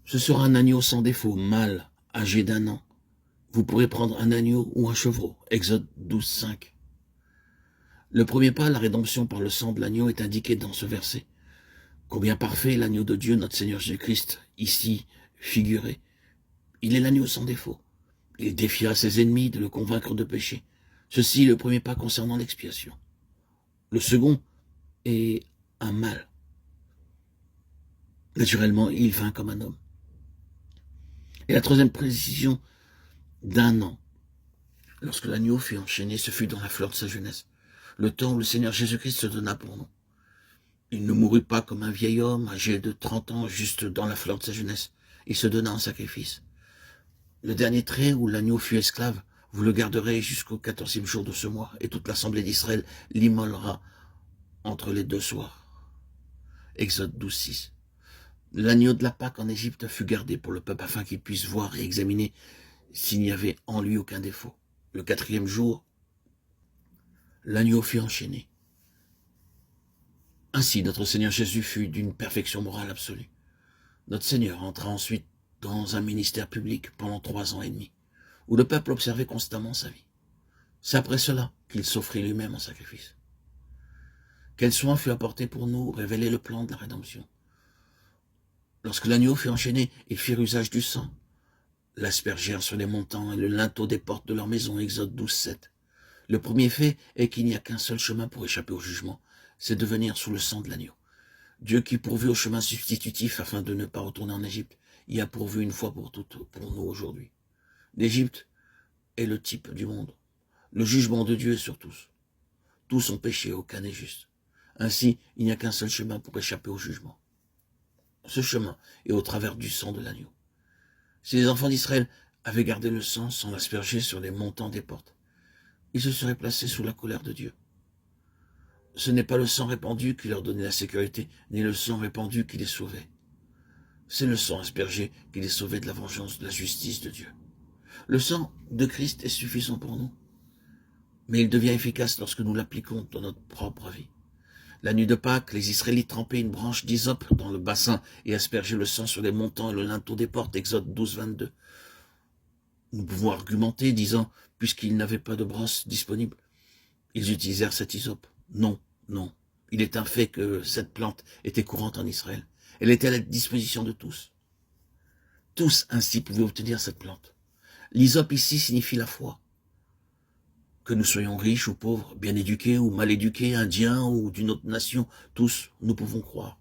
Ce sera un agneau sans défaut, mâle, âgé d'1 an. Vous pourrez prendre un agneau ou un chevreau. Exode 12, 5. Le premier pas, la rédemption par le sang de l'agneau, est indiqué dans ce verset. Combien parfait est l'agneau de Dieu, notre Seigneur Jésus-Christ, ici figuré. Il est l'agneau sans défaut. Il défiera ses ennemis de le convaincre de péché. Ceci est le premier pas concernant l'expiation. Le second est un mâle. Naturellement, il vint comme un homme. Et la troisième précision, d'1 an. Lorsque l'agneau fut enchaîné, ce fut dans la fleur de sa jeunesse, le temps où le Seigneur Jésus-Christ se donna pour nous. Il ne mourut pas comme un vieil homme âgé de 30 ans, juste dans la fleur de sa jeunesse. Il se donna en sacrifice. Le dernier trait où l'agneau fut esclave, vous le garderez jusqu'au 14e jour de ce mois, et toute l'assemblée d'Israël l'immolera entre les 2 soirs. Exode 12, 6. L'agneau de la Pâque en Égypte fut gardé pour le peuple afin qu'il puisse voir et examiner s'il n'y avait en lui aucun défaut. Le 4e jour, l'agneau fut enchaîné. Ainsi, notre Seigneur Jésus fut d'une perfection morale absolue. Notre Seigneur entra ensuite dans un ministère public pendant 3 ans et demi, où le peuple observait constamment sa vie. C'est après cela qu'il s'offrit lui-même en sacrifice. Quel soin fut apporté pour nous révéler le plan de la rédemption. Lorsque l'agneau fut enchaîné, ils firent usage du sang, l'aspergèrent sur les montants et le linteau des portes de leur maison, Exode 12, 7. Le premier fait est qu'il n'y a qu'un seul chemin pour échapper au jugement, c'est de venir sous le sang de l'agneau. Dieu qui pourvut au chemin substitutif afin de ne pas retourner en Égypte, y a pourvu une fois pour toutes pour nous aujourd'hui. L'Égypte est le type du monde. Le jugement de Dieu est sur tous. Tous ont péché, aucun n'est juste. Ainsi, il n'y a qu'un seul chemin pour échapper au jugement. Ce chemin est au travers du sang de l'agneau. Si les enfants d'Israël avaient gardé le sang sans l'asperger sur les montants des portes, ils se seraient placés sous la colère de Dieu. Ce n'est pas le sang répandu qui leur donnait la sécurité, ni le sang répandu qui les sauvait. C'est le sang aspergé qui les sauvait de la vengeance, de la justice de Dieu. Le sang de Christ est suffisant pour nous, mais il devient efficace lorsque nous l'appliquons dans notre propre vie. La nuit de Pâques, les Israélites trempaient une branche d'hysope dans le bassin et aspergeaient le sang sur les montants et le linteau des portes, Exode 12, 22. Nous pouvons argumenter, disant, puisqu'ils n'avaient pas de brosse disponible, ils utilisèrent cette hysope. Non, non. Il est un fait que cette plante était courante en Israël. Elle était à la disposition de tous. Tous ainsi pouvaient obtenir cette plante. L'hysope ici signifie la foi. Que nous soyons riches ou pauvres, bien éduqués ou mal éduqués, indiens ou d'une autre nation, tous nous pouvons croire.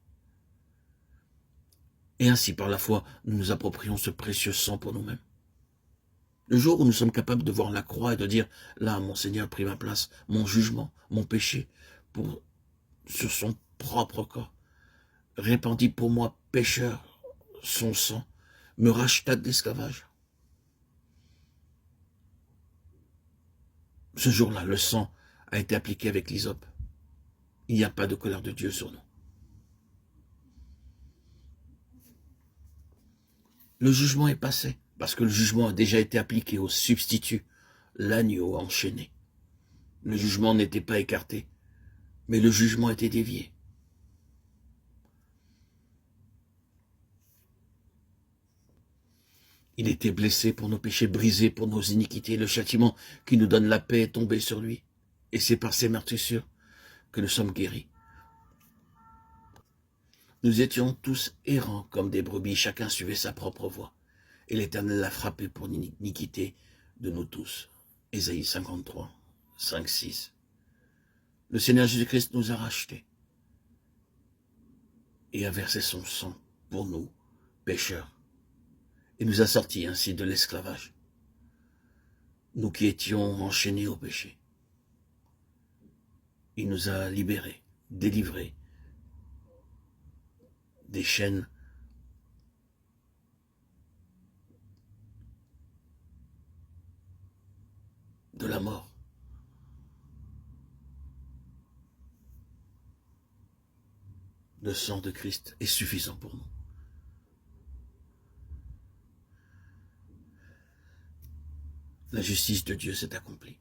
Et ainsi par la foi, nous nous approprions ce précieux sang pour nous-mêmes. Le jour où nous sommes capables de voir la croix et de dire, là, mon Seigneur a pris ma place, mon jugement, mon péché, sur son propre corps, répandit pour moi, pécheur, son sang, me racheta de l'esclavage. Ce jour-là, le sang a été appliqué avec l'hysope. Il n'y a pas de colère de Dieu sur nous. Le jugement est passé, parce que le jugement a déjà été appliqué au substitut, l'agneau enchaîné. Le jugement n'était pas écarté, mais le jugement était dévié. Il était blessé pour nos péchés, brisé pour nos iniquités. Le châtiment qui nous donne la paix est tombé sur lui. Et c'est par ses meurtrissures que nous sommes guéris. Nous étions tous errants comme des brebis, chacun suivait sa propre voie. Et l'Éternel l'a frappé pour l'iniquité de nous tous. Ésaïe 53, 5, 6. Le Seigneur Jésus-Christ nous a rachetés et a versé son sang pour nous, pécheurs, et nous a sortis ainsi de l'esclavage, nous qui étions enchaînés au péché. Il nous a libérés, délivrés des chaînes de la mort. Le sang de Christ est suffisant pour nous. La justice de Dieu s'est accomplie.